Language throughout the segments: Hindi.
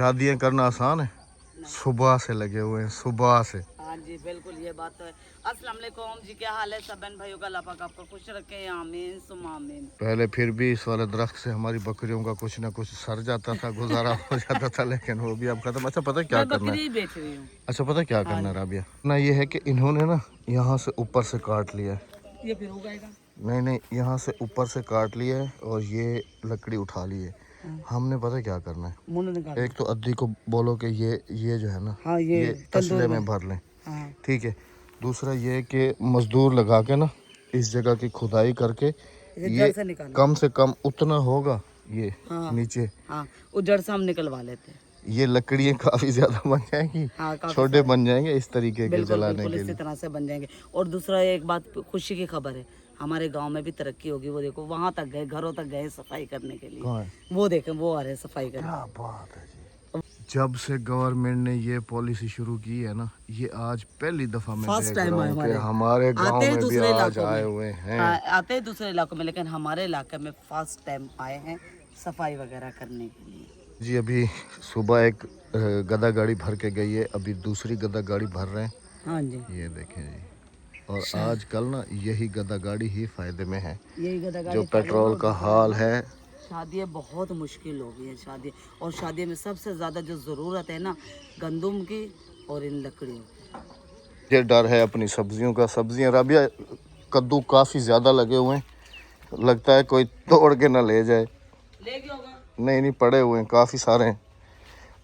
शादियाँ करना आसान है? सुबह से लगे हुए हैं, सुबह से। हाँ जी बिल्कुल, ये बात तो है। अस्सलाम वालेकुम जी, क्या हाल है सब बहन भाइयों का? अल्लाह पाक आपको खुश रखे, आमीन सुम आमीन। पहले फिर भी इस वाले दरख्त से हमारी बकरियों का कुछ ना कुछ सर जाता था, गुजारा हो जाता था, लेकिन वो भी अब खत्म। अच्छा पता है क्या मैं करना है? बकरी ही बेच रही हूँ। अच्छा पता है क्या हाँ करना है जी, राबिया? ना ये है कि इन्होंने ना यहाँ से ऊपर से काट लिया है। ये फिर हो जाएगा। नहीं नहीं, यहाँ से ऊपर से काट लिया है और ये लकड़ी उठा ली है। हाँ, हमने पता है क्या करना है? मुंह निकाल एक लो। तो अद्दी को बोलो कि ये जो है ना, हाँ, ये ये तंदूर तसले में। में भर लें। हाँ, ठीक है। दूसरा ये कि मजदूर लगा के ना इस जगह की खुदाई करके इसे जड़ ये से निकालो। कम से कम उतना होगा ये हाँ नीचे, हाँ, वो जड़ से हम निकलवा लेते हैं। ये लकड़ियाँ काफ़ी ज़्यादा बन जाएंगी, हाँ, काफी छोटे सारे। बन जाएंगे इस तरीके के बिल्कुल जलाने बिल्कुल, के इसी लिए। तरह से बन जाएंगे। और दूसरा एक बात खुशी की खबर है, हमारे गांव में भी तरक्की होगी। वो देखो वहां तक गए, घरों तक गए सफाई करने के लिए। कहाँ है? वो देखें, वो आ रहे हैं सफाई क्या करने। बात है जी। जब से गवर्नमेंट ने ये पॉलिसी शुरू की है ना, ये आज पहली दफ़ा मैं फर्स्ट देख रहा टाइम है हूँ कि हमारे। हमारे गांव आते हैं में भी दूसरे आज इलाकों आए में। हुए हैं। हाँ, आते हैं दूसरे इलाकों में, लेकिन हमारे इलाके में फर्स्ट टाइम आए हैं सफाई वगैरह करने के लिए। जी अभी सुबह एक गदा गाड़ी भर के गई है, अभी दूसरी गदा गाड़ी भर रहे हैं। हाँ जी, ये देखें जी। और आजकल ना यही गदा गाड़ी ही फायदे में है। यही गदा जो गाड़ी फायदे में। पेट्रोल और का दूसरा हाल ना, है, शादियाँ बहुत मुश्किल हो गई है शादी। और शादी में सबसे ज़्यादा जो ज़रूरत है ना, गंदम की और इन लकड़ियों की। ये डर है अपनी सब्जियों का। सब्जियां राबिया, कद्दू काफ़ी ज़्यादा लगे हुए हैं, लगता है कोई तोड़ के ना ले जाए। ले गया होगा। नहीं नहीं, पड़े हुए हैं, काफ़ी सारे हैं,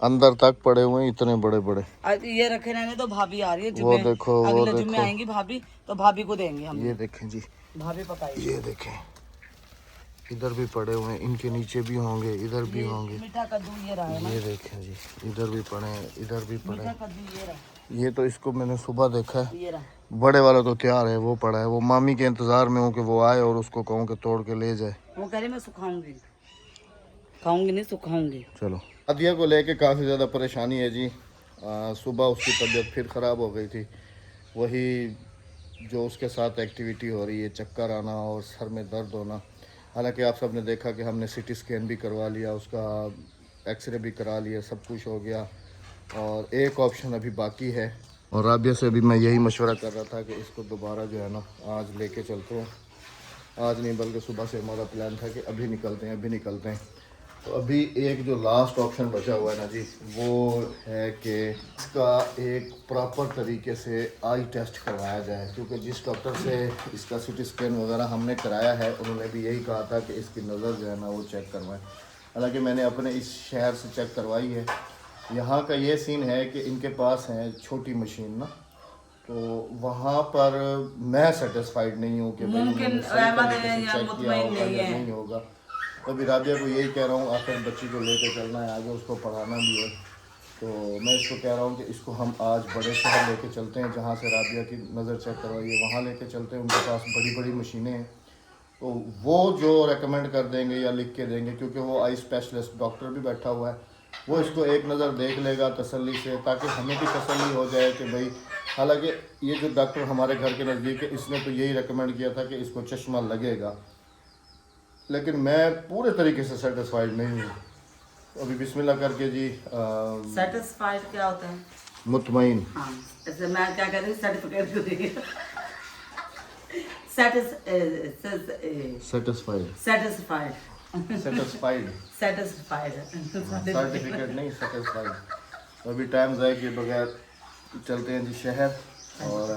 अंदर तक पड़े हुए हैं, इतने बड़े बड़े। आज ये रखे रहने तो, भाभी आ रही है वो जुम्मे। देखो, वो अगले जुम्मे देखो, आएंगी भाभी, तो भाभी को देंगे हम ये ये। देखें जी, भाभी पकाएगी। ये देखें, इधर भी पड़े हुए हैं, इनके नीचे भी होंगे, इधर भी ये होंगे। मीठा कद्दू ये रहा है ना। ये देखें जी, इधर भी पड़े हैं, इधर भी पड़े मीठा हैं। कद्दू ये रहा, ये तो इसको मैंने सुबह देखा है, ये रहा। बड़े वाला तो तैयार है, वो पड़ा है। वो मामी के इंतज़ार में हूँ कि वो आए और उसको कहूँ कि तोड़ के ले जाए। वो कह रही मैं सुखाऊंगी, खाऊंगी नहीं सुखाऊंगी। चलो, अदिया को लेके काफ़ी ज़्यादा परेशानी है जी। सुबह उसकी तबीयत फिर ख़राब हो गई थी। वही जो उसके साथ एक्टिविटी हो रही है, चक्कर आना और सर में दर्द होना। हालांकि आप सब ने देखा कि हमने सीटी स्कैन भी करवा लिया, उसका एक्सरे भी करा लिया, सब कुछ हो गया और एक ऑप्शन अभी बाकी है। और राबिया से भी मैं यही मशवरा कर रहा था कि इसको दोबारा जो है ना आज लेके चलते हैं। आज नहीं बल्कि सुबह से हमारा प्लान था कि अभी निकलते हैं, अभी निकलते हैं। तो अभी एक जो लास्ट ऑप्शन बचा हुआ है ना जी, वो है कि इसका एक प्रॉपर तरीके से आई टेस्ट करवाया जाए, क्योंकि जिस डॉक्टर से इसका सीटी स्कैन वगैरह हमने कराया है उन्होंने भी यही कहा था कि इसकी नज़र जो है ना वो चेक करवाएं। हालांकि मैंने अपने इस शहर से चेक करवाई है। यहाँ का ये सीन है कि इनके पास है छोटी मशीन ना, तो वहाँ पर मैं सेटिस्फाइड नहीं हूँ कि भाई उन्होंने सही तरीके से चेक किया होगा या नहीं होगा। तो अभी राबिया को यही कह रहा हूँ, आखिर बच्ची को लेकर चलना है, आगे उसको पढ़ाना भी है। तो मैं इसको कह रहा हूँ कि इसको हम आज बड़े शहर लेके चलते हैं, जहाँ से राबिया की नज़र चेक करवाई है वहाँ लेके चलते हैं। उनके पास बड़ी बड़ी मशीनें हैं, तो वो जो रेकमेंड कर देंगे या लिख के देंगे, क्योंकि वो आई स्पेशलिस्ट डॉक्टर भी बैठा हुआ है, वो इसको एक नज़र देख लेगा तसल्ली से, ताकि हमें भी तसल्ली हो जाए कि भाई। हालांकि ये जो डॉक्टर हमारे घर के नज़दीक है, इसने तो यही रेकमेंड किया था कि इसको चश्मा लगेगा, लेकिन मैं पूरे तरीके से सेटिस्फाइड नहीं हूँ। अभी बिस्मिल्लाह करके जी। सेटिस्फाइड क्या होता है? मुतमईन। हाँ, ऐसे मैं क्या कह रही हूँ, सर्टिफिकेट को देंगे। Satisfied. Satisfied. Satisfied. Satisfied. Certificate नहीं, सेटिस्फाइड। अभी टाइम ज़ाय के बगैर चलते हैं जी शहर। और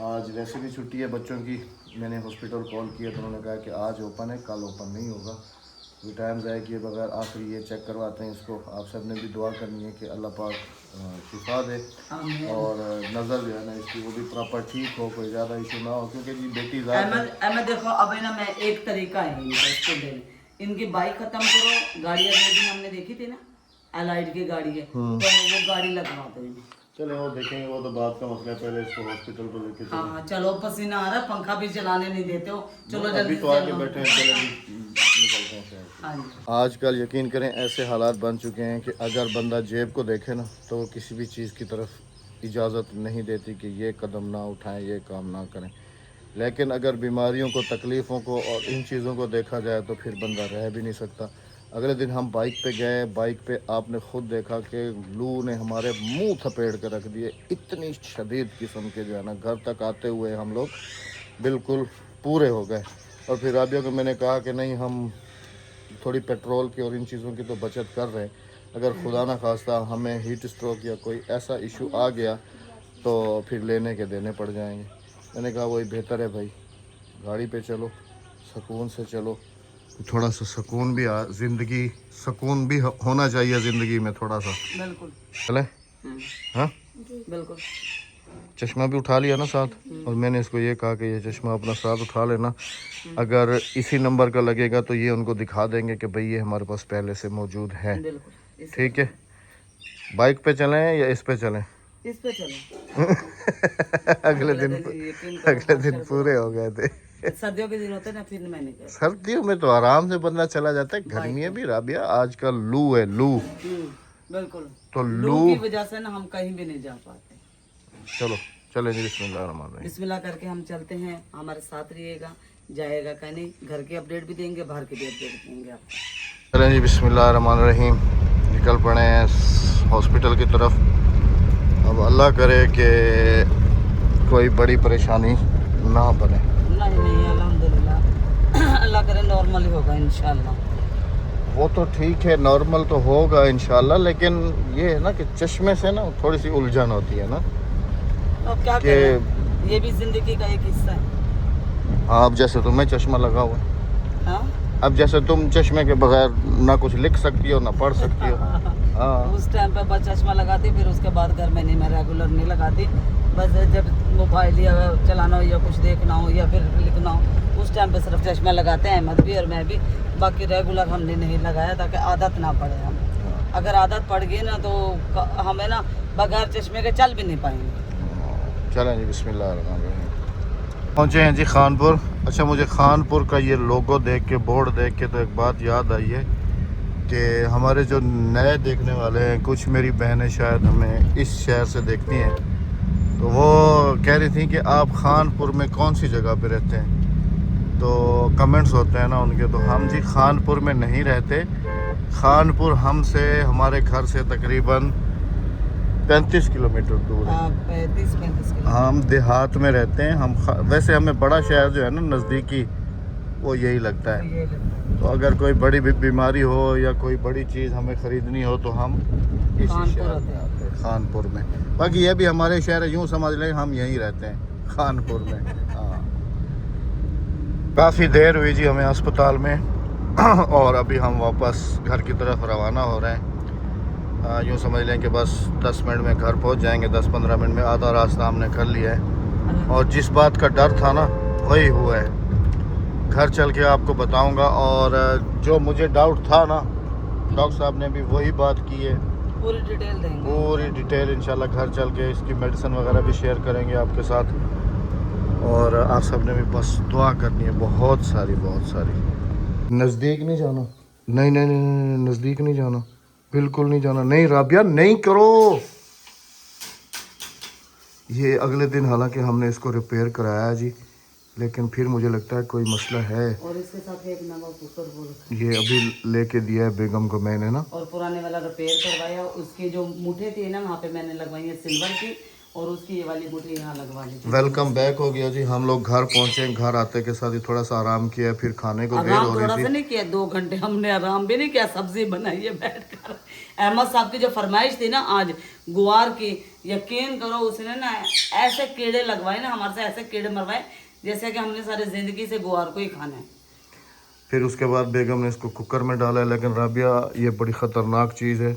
आज वैसे भी छुट्टी है बच्चों की। मैंने हॉस्पिटल कॉल किया तो उन्होंने कहा कि आज ओपन है, कल ओपन नहीं होगा। ये टाइम ज़ाय किए बगैर आखिर ये चेक करवाते हैं इसको। आप सब ने भी दुआ करनी है कि अल्लाह पाक शिफा दे और नज़र जो है ना इसकी वो भी प्रॉपर ठीक हो, कोई ज़्यादा इशू ना हो, क्योंकि जी बेटी अहमद देखो, अब है ना, मैं एक तरीका है इनका इसको देने। इनकी बाइक खत्म करो, गाड़ियाँ दो दिन हमने देखी थी ना, एलाइड की गाड़ी है, तो वो गाड़ी लगवा दो इन्हें। चले वो देखेंगे, वो तो बात का मसला है, पहले इसको हॉस्पिटल तो लेके चलो। हाँ चलो, पसीना आ रहा है, पंखा भी चलाने नहीं देते हो। चलो अभी जल्दी तो आके बैठे हैं, चलो जी निकलते हैं शहर। हाँ जी। आजकल यकीन करें ऐसे हालात बन चुके हैं कि अगर बंदा जेब को देखे ना तो वो किसी भी चीज़ की तरफ इजाज़त नहीं देती कि ये कदम ना उठाएं, ये काम ना करें। लेकिन अगर बीमारियों को, तकलीफ़ों को और इन चीज़ों को देखा जाए तो फिर बंदा रह भी नहीं सकता। अगले दिन हम बाइक पे गए, बाइक पे आपने खुद देखा कि लू ने हमारे मुंह थपेड़ के रख दिए। इतनी शदीद किस्म के जो है ना, घर तक आते हुए हम लोग बिल्कुल पूरे हो गए। और फिर राबिया को मैंने कहा कि नहीं, हम थोड़ी पेट्रोल की और इन चीज़ों की तो बचत कर रहे हैं, अगर खुदा ना खास्ता हमें हीट स्ट्रोक या कोई ऐसा इशू आ गया तो फिर लेने के देने पड़ जाएंगे। मैंने कहा वही बेहतर है भाई, गाड़ी पे चलो, सुकून से चलो, थोड़ा सा सुकून भी ज़िंदगी, सुकून भी होना चाहिए ज़िंदगी में थोड़ा सा। बिल्कुल। चले? हाँ, बिल्कुल। चश्मा भी उठा लिया ना साथ, और मैंने इसको ये कहा कि ये चश्मा अपना साथ उठा लेना, अगर इसी नंबर का लगेगा तो ये उनको दिखा देंगे कि भाई ये हमारे पास पहले से मौजूद है। बिल्कुल। ठीक है, बाइक पे चलें या इस पे चलें? इस पे चलो। अगले दिन पूरे हो गए थे। सर्दियों के दिन होते ना, फिर मैं नहीं करती। सर्दियों में तो आराम से बंदा चला जाता है, गर्मियाँ भी राबिया आजकल लू है, लू। बिल्कुल। तो लू की वजह से ना हम कहीं भी नहीं जा पाते। चलो चले जी, बिस्मिल्लाह। बिस्मिल्लाह करके हम चलते हैं, हमारे साथ रहिएगा, जाएगा कहीं, घर की अपडेट भी देंगे, बाहर की भी अपडेट देंगे आपको। चलें जी, बिस्मिल्लाहिर्रहमानिर्रहीम। निकल पड़े हैं हॉस्पिटल की तरफ। अब अल्लाह करे कि कोई बड़ी परेशानी ना बने। नहीं, अल्हम्दुलिल्लाह। अल्लाह करे नॉर्मल ही होगा इंशाल्लाह। वो तो ठीक है, नॉर्मल तो होगा इंशाल्लाह, लेकिन ये है ना कि चश्मे से ना थोड़ी सी उलझन होती है ना। अब क्या करें, ये भी जिंदगी का एक हिस्सा है। अब जैसे तुम्हें चश्मा लगा हुआ है, हाँ? अब जैसे तुम चश्मे के बगैर ना कुछ लिख सकती हो ना पढ़ सकती हो। हाँ, उस टाइम पे बस चश्मा लगाती, फिर उसके बाद घर में नहीं, मैं रेगुलर नहीं लगाती। बस जब मोबाइल या चलाना हो या कुछ देखना हो या फिर लिखना हो, उस टाइम पे सिर्फ चश्मा लगाते हैं अहमद भी और मैं भी। बाकी रेगुलर हमने नहीं लगाया ताकि आदत ना पड़े हम। अगर आदत पड़ गई ना तो हमें ना बगैर चश्मे के चल भी नहीं पाएंगे। चलें जी, बिस्मिल्लाहिर्रहमानिर्रहीम। पहुँचे हैं जी खानपुर। अच्छा, मुझे खानपुर का ये लोगो देख के, बोर्ड देख के तो एक बात याद आई है कि हमारे जो नए देखने वाले हैं, कुछ मेरी बहनें शायद हमें इस शहर से देखती हैं, तो वो कह रही थी कि आप खानपुर में कौन सी जगह पे रहते हैं। तो कमेंट्स होते हैं ना उनके, तो हम जी खानपुर में नहीं रहते। खानपुर हमसे, हमारे घर से तकरीबन 35 किलोमीटर दूर है। 35 किलो। हम देहात में रहते हैं। वैसे हमें बड़ा शहर जो है ना नज़दीकी, वो यही लगता है। तो अगर कोई बड़ी बीमारी हो या कोई बड़ी चीज़ हमें ख़रीदनी हो तो हम इसी शहर में आते हैं, खानपुर में। बाकी ये भी हमारे शहर है, यूँ समझ लें हम यहीं रहते हैं खानपुर में। हाँ, काफ़ी देर हुई जी हमें अस्पताल में और अभी हम वापस घर की तरफ रवाना हो रहे हैं। यूँ समझ लें कि बस 10 मिनट में घर पहुंच जाएंगे। 10-15 मिनट में आधा रास्ता हमने कर लिया है, और जिस बात का डर था ना वही हुआ है। घर चल के आपको बताऊंगा, और जो मुझे डाउट था ना, डॉक्टर साहब ने भी वही बात की है। पूरी डिटेल देंगे, पूरी डिटेल इंशाल्लाह घर चल के। इसकी मेडिसिन वगैरह भी शेयर करेंगे आपके साथ, और आप सब ने भी बस दुआ करनी है बहुत सारी, बहुत सारी। नज़दीक नहीं जाना, नहीं नहीं नहीं, नज़दीक नहीं जाना, बिल्कुल नहीं जाना। नहीं राबिया, नहीं करो। ये अगले दिन हालांकि हमने इसको रिपेयर कराया जी, लेकिन फिर मुझे लगता है कोई मसला है। और इसके साथ एक नवा कुकर बोल, ये अभी लेके दिया है बेगम को मैंने ना, और पुराने वाला रिपेयर करवाया। उसके जो मुठे थे ना वहाँ पे मैंने लगवाई है सिल्वर की, और उसकी ये वाली मुठे यहाँ लगवा ली। वेलकम बैक हो गया जी। हम लोग घर पहुंचे, घर आते के साथ ही थोड़ा सा आराम किया, फिर खाने को देर हो थोड़ा सा रही थी। नहीं किया, 2 घंटे हमने आराम भी नहीं किया, सब्जी बनाई है बैठकर। अहमद साहब की जो फरमाइश थी ना आज गुआर की, यकीन करो उसने ना ऐसे कीड़े लगवाए ना, हमारे से ऐसे कीड़े मरवाए जैसे कि हमने सारी जिंदगी से गुआर को ही खाना है। फिर उसके बाद बेगम ने इसको कुकर में डाला है, लेकिन राबिया ये बड़ी ख़तरनाक चीज़ है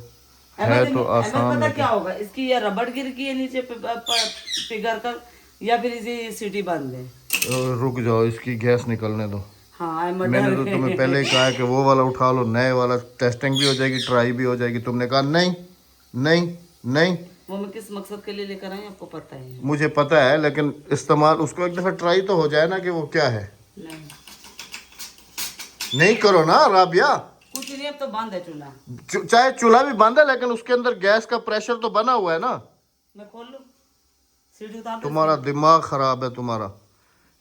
तो आसान। पता क्या होगा, इसकी ये रबड़ गिर की है नीचे पिघल कर, या फिर इसी सीटी बंद है। रुक जाओ, इसकी गैस निकलने दो। हाँ, मैंने तो तुम्हें पहले ही कहा है कि वो वाला उठा लो, नए वाला, टेस्टिंग भी हो जाएगी, ट्राई भी हो जाएगी। तुमने कहा नहीं नहीं नहीं। वो मैं किस मकसद के लिए लेकर आई आपको पता है? मुझे पता है, लेकिन इस्तेमाल उसको एक दफ़ा ट्राई तो हो जाए ना कि वो क्या है। नहीं करो ना राबिया, कुछ नहीं, अब तो बंद है चूल्हा। चाहे चूल्हा भी बंद है, लेकिन उसके अंदर गैस का प्रेशर तो बना हुआ है ना। मैं खोल लूं? सीढ़ी उतार। तुम्हारा दिमाग खराब है तुम्हारा।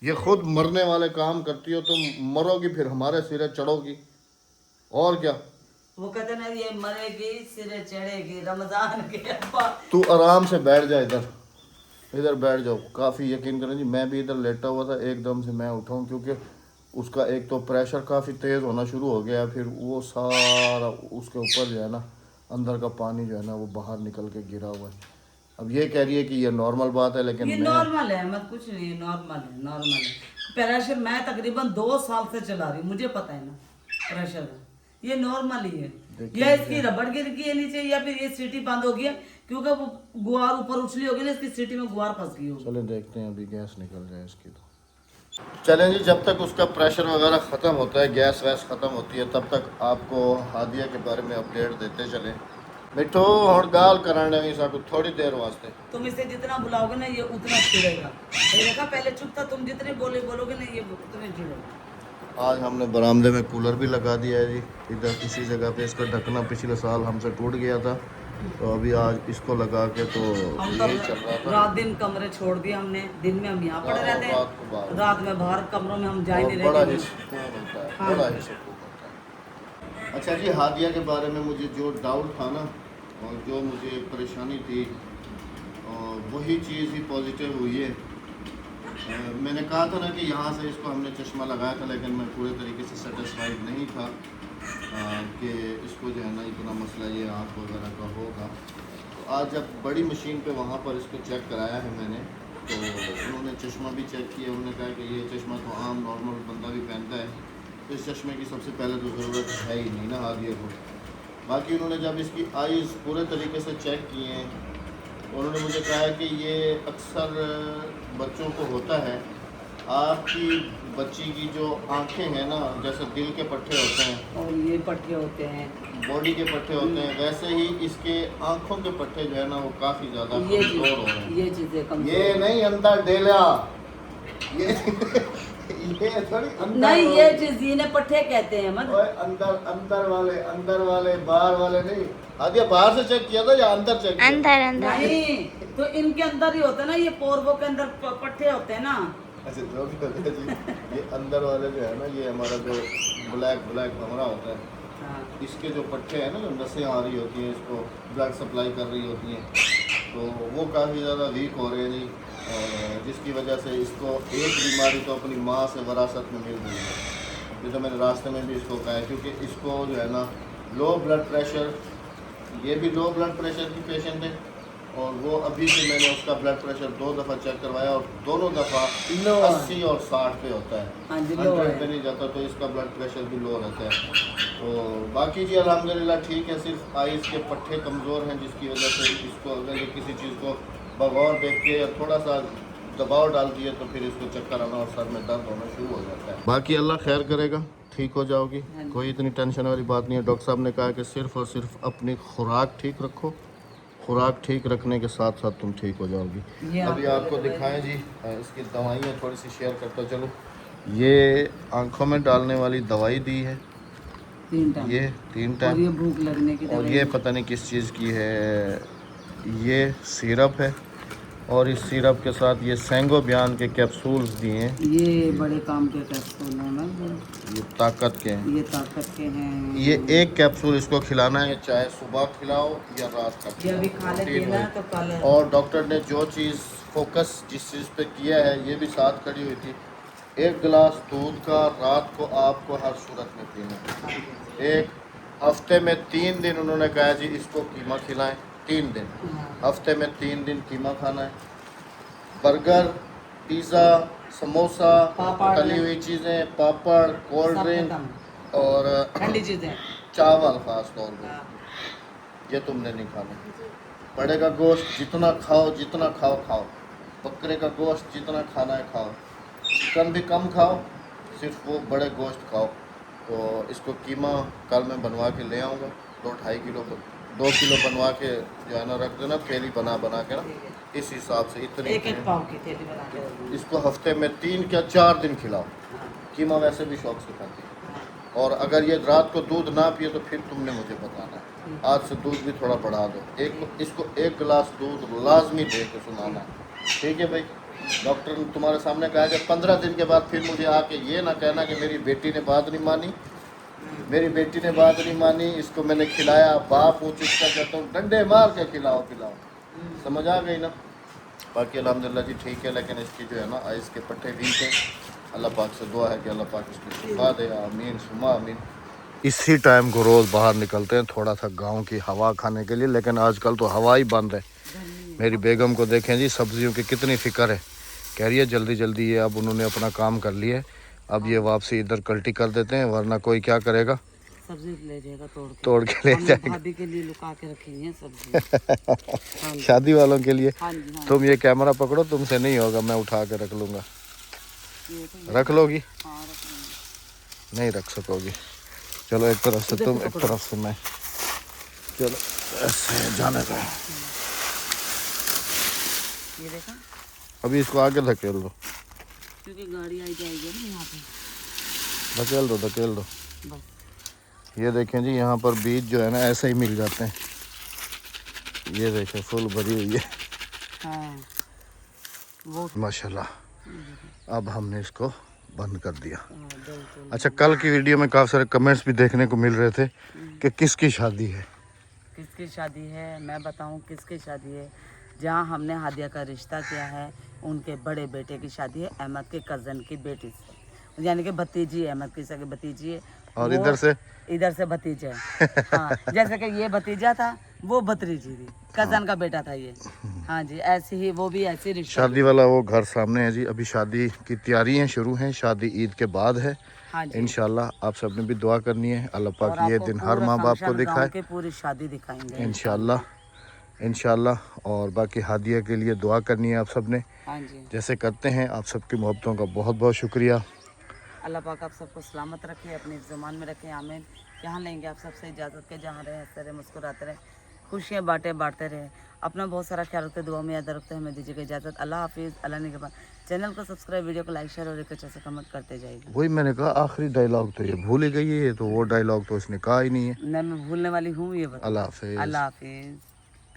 ये खुद मरने वाले काम करती हो तुम, मरोगी फिर हमारे सिरे चढ़ोगी, और क्या। वो कहते ना ये मरेगी सिरे चढ़ेगी रमजान के अब्बा। तू आराम से बैठ जा इधर, इधर बैठ जाओ। काफ़ी यकीन करें जी, मैं भी इधर लेटा हुआ था, एकदम से मैं उठाऊँ क्योंकि उसका एक तो प्रेशर काफ़ी तेज़ होना शुरू हो गया, फिर वो सारा उसके ऊपर जो है ना अंदर का पानी जो है ना वो बाहर निकल के गिरा हुआ है। अब ये कह रही है कि ये नॉर्मल बात है, लेकिन ये मैं नॉर्मल है, मत कुछ नहीं, नॉर्मल है, नॉर्मल है। प्रेशर मैं तकरीबन 2 साल से चला रही हूँ, मुझे पता है ना प्रेशर ये नॉर्मल ही है। या इसकी रबड़ गिर गई है नीचे, या फिर ये सीटी बंद हो गई है क्योंकि वो गुआर ऊपर उछली होगी ना, इसकी सीटी में गुआर फंस गई होगी। चले देखते हैं अभी गैस निकल जाए इसकी। तो चलें जी, जब तक उसका प्रेशर वगैरह ख़त्म होता है, गैस वैस ख़त्म होती है, तब तक आपको हादिया के बारे में अपडेट देते चले। मिठो और गाल कराने में साकू थोड़ी देर वास्ते तुम इसे जितना बुलाओगे ना ये उतना चिड़ेगा। ये देखा पहले चुप था, तुम जितने बोलोगे ना ये उतने चिड़ेगा। आज हमने बरामदे में कूलर भी लगा दिया है जी। इधर किसी जगह पे इसका ढकना पिछले साल हमसे टूट गया था, तो अभी आज इसको लगा के तो हम यही तो चल रहा था। रात दिन कमरे छोड़ दिए हमने, दिन में हम यहाँ पड़े रहते रात को हैं, बाहर। रात में बाहर कमरों में हम जा ही और नहीं बड़ा ही रहते। सुकून होता है, हाँ। बड़ा ही सुकून होता है। अच्छा जी, हादिया के बारे में मुझे जो डाउट था ना और जो मुझे परेशानी थी, वही चीज़ ही पॉजिटिव हुई है। मैंने कहा था ना कि यहाँ से इसको हमने चश्मा लगाया था, लेकिन मैं पूरे तरीके से सेटिस्फाइड नहीं था कि इसको जो है ना इतना मसला ये आँख वगैरह का होगा। तो आज जब बड़ी मशीन पे वहाँ पर इसको चेक कराया है मैंने, तो उन्होंने चश्मा भी चेक किया। उन्होंने कहा कि ये चश्मा तो आम नॉर्मल बंदा भी पहनता है, इस चश्मे की सबसे पहले तो ज़रूरत है ही नहीं ना हादिया को। बाकी उन्होंने जब इसकी आईज़ पूरे तरीके से चेक किए हैं, उन्होंने मुझे कहा है कि ये अक्सर बच्चों को होता है। आपकी बच्ची की जो आंखें हैं ना, जैसे दिल के पट्टे होते हैं और ये पट्टे होते हैं, बॉडी के पट्टे होते हैं, वैसे ही इसके आंखों के पट्टे जो है ना वो काफ़ी ज़्यादा ये कमज़ोर हो रहे हैं। ये चीजें कम। ये नहीं अंदर डेला, ये ये थोड़ी अंदर नहीं, वाले। ये चीज इन्हें पट्टे कहते हैं मत। ओए अंदर वाले बाहर वाले नहीं। आदिया बाहर से चेक किया था या अंदर चेक किया? अंदर अंदर नहीं तो इनके अंदर ही होता है ना, ये पोर्वो के अंदर पट्टे होते हैं ना। अच्छा, जो भी होता है जी, ये अंदर वाले जो है ना, ये हमारा जो ब्लैक भमरा होता है, हाँ। इसके जो पट्टे हैं ना, जो नसें आ रही होती हैं, इसको ब्लड सप्लाई कर रही होती हैं, तो वो काफ़ी ज़्यादा वीक हो रहे हैं जी, जिसकी वजह से इसको एक बीमारी तो अपनी माँ से विरासत में मिल रही है। ये तो मैंने रास्ते में भी इसको कहा है, क्योंकि इसको जो है ना लो ब्लड प्रेशर, ये भी लो ब्लड प्रेशर की पेशेंट है, और वो अभी से मैंने उसका ब्लड प्रेशर 2 दफ़ा चेक करवाया, और दोनों दफ़ा लो है। 80 और 60 पे होता है, हाँ जी, लो 100 है। पे नहीं जाता, तो इसका ब्लड प्रेशर भी लो रहता है। तो बाकी जी अल्हम्दुलिल्लाह ठीक है, सिर्फ आइज़ के पट्टे कमज़ोर हैं, जिसकी वजह से इसको अगर ये किसी चीज़ को बगौर देख के या थोड़ा सा दबाव डाल दिया तो फिर इसको चक्कर आना और सर में दर्द होना शुरू हो जाता है। बाकी अल्लाह खैर करेगा, ठीक हो जाओगी, कोई इतनी टेंशन वाली बात नहीं है। डॉक्टर साहब ने कहा कि सिर्फ और सिर्फ अपनी खुराक ठीक रखो, खुराक ठीक रखने के साथ साथ तुम ठीक हो जाओगी। ये अभी आपको दिखाएं जी, इसकी दवाइयाँ थोड़ी सी शेयर करता चलो। ये आंखों में डालने वाली दवाई दी है, 3 टाइम, ये 3 और टाइम, ये भूख लगने की और दवाई। ये पता नहीं किस चीज़ की है, ये सिरप है, और इस सिरप के साथ ये सेंगो बयान के कैप्सूल्स दिए हैं। ये बड़े काम के कैप्सूल हैं ना, ये ताकत के हैं, ये ताकत के हैं। ये एक कैप्सूल इसको खिलाना है, चाहे सुबह खिलाओ या रात का ये अभी खिलाओ, खा लेती है प्रोटीन ना हो। तो कल। और डॉक्टर ने जो चीज़ फोकस जिस चीज़ पे किया है, ये भी साथ खड़ी हुई थी, 1 गिलास दूध का रात को आपको हर सूरत में पीना है। एक हफ्ते में 3 दिन उन्होंने कहा जी इसको कीमा खिलाएं, 3 दिन, हफ्ते में 3 दिन कीमा खाना है। बर्गर, पिज़्ज़ा, समोसा, पापड़, तली हुई चीज़ें, पापड़, कोल्ड सब ड्रिंक खत्म। और ठंडी चीजें। चावल ख़ास तौर पे, हाँ। ये तुमने नहीं खाना। बड़े का गोश्त जितना खाओ खाओ, बकरे का गोश्त जितना खाना है खाओ, चिकन भी कम खाओ, सिर्फ वो बड़े गोश्त खाओ। तो इसको कीमा कल मैं बनवा के ले आऊँगा, 2-2.5 किलो, 2 किलो बनवा के जो है ना रख देना, थैली बना के ना, इस हिसाब से इतनी एक पाव की थैली बना के। इसको हफ्ते में 3 या 4 दिन खिलाओ। कीमा वैसे भी शौक से खाती है, और अगर ये रात को दूध ना पिए तो फिर तुमने मुझे बताना है, आज से दूध भी थोड़ा बढ़ा दो। इसको 1 गिलास दूध लाजमी दे के सुनाना है, ठीक है भाई। डॉक्टर ने तुम्हारे सामने कहा कि 15 दिन के बाद फिर मुझे आके ये ना कहना कि मेरी बेटी ने बात नहीं मानी, मेरी बेटी ने बात नहीं मानी, इसको मैंने खिलाया, बाप हो चुका कहता हूँ डंडे मार के खिलाओ पिलाओ, समझ आ गई ना। बाकी अल्हम्दुलिल्लाह जी ठीक है, लेकिन इसकी जो है ना आइस के पट्टे वीक है। अल्लाह पाक से दुआ है कि अल्लाह पाक इसको शिफा दे, आमीन सुमा आमीन। इसी टाइम को रोज़ बाहर निकलते हैं थोड़ा सा गांव की हवा खाने के लिए, लेकिन आजकल तो हवा ही बंद है। मेरी बेगम को देखें जी, सब्जियों की कितनी फ़िक्र है, कह रही है जल्दी जल्दी ये अब उन्होंने अपना काम कर लिया है, अब ये वापसी इधर कल्टी कर देते हैं, वरना कोई क्या करेगा, सब्जी ले जाएगा तोड़ के ले हमने जाएगा। भाभी के लिए लुका के रखी है सब्जी। हाँ जी। शादी वालों के लिए। हाँ जी, हाँ तुम ये कैमरा पकड़ो, तुमसे नहीं होगा, मैं उठा के रख लूँगा। जी, ये तो रख लोगी? हाँ रख लेंगे। नहीं रख सकोगी। चलो एक तरफ से तुम, एक तरफ से मैं, चलो ऐसे जाने दो। ये देखा, अभी इसको आगे धकेल दो, क्योंकि गाड़ी आई जाएगी ना यहाँ पे। धकेल दो धकेल दो। बस ये देखें जी, यहाँ पर बीज जो है ना ऐसे ही मिल जाते हैं। ये देखें फुल भरी हुई है हाँ वो माशाल्लाह। अब हमने इसको बंद कर दिया। हाँ, बिल्कुल। अच्छा, कल की वीडियो में काफ़ी सारे कमेंट्स भी देखने को मिल रहे थे कि किसकी शादी है। किसकी शादी है मैं बताऊं, किसकी शादी है? जहां हमने हादिया का रिश्ता किया है उनके बड़े बेटे की शादी है, अहमद के कज़न की बेटी से, यानी कि भतीजी है, अहमद की सगी भतीजी है। और वो इधर से भतीजा है। हाँ, जैसे कि ये भतीजा था, वो भतीजी थी, कज़न का बेटा था ये। हाँ जी, ऐसी ही वो भी ऐसी रिश्ता। शादी वाला वो घर सामने है जी। अभी शादी की तैयारियां शुरू हैं, शादी ईद के बाद है। हाँ जी, इंशाल्लाह आप सबने भी दुआ करनी है, अल्लाह और पाक ये आपको दिन हर पूरा माँ बाप को फंक्शन दिखाए गाँव की पूरी शादी दिखाएंगे इंशाल्लाह। और बाकी हादिया के लिए दुआ करनी है आप सबने, हाँ जी। जैसे करते हैं। आप सबकी मोहब्बतों का बहुत बहुत शुक्रिया। अल्लाह पाक आप सबको सलामत रखे, अपने ज़मान में रखे, आमीन। यहाँ लेंगे आप सबसे इजाज़त के, जहाँ रहे हंसते रहे, मुस्कुराते रहे, खुशियाँ बांटते रहे, अपना बहुत सारा ख्याल रखते, दुआ में याद रखते। हमें दीजिएगा इजाज़त। अल्लाह हाफिज़, अल्लाह ने के बाद चैनल को सब्सक्राइब, वीडियो को लाइक शेयर और एक अच्छे से कमेंट करते जाइएगा। वही मैंने कहा, आखिरी डायलॉग तो ये भूल ही गई है, तो वो डायलॉग तो इसने कहा ही नहीं है। मैं भूलने वाली हूँ ये बता। अल्लाह हाफिज़। अल्लाह हाफिज़।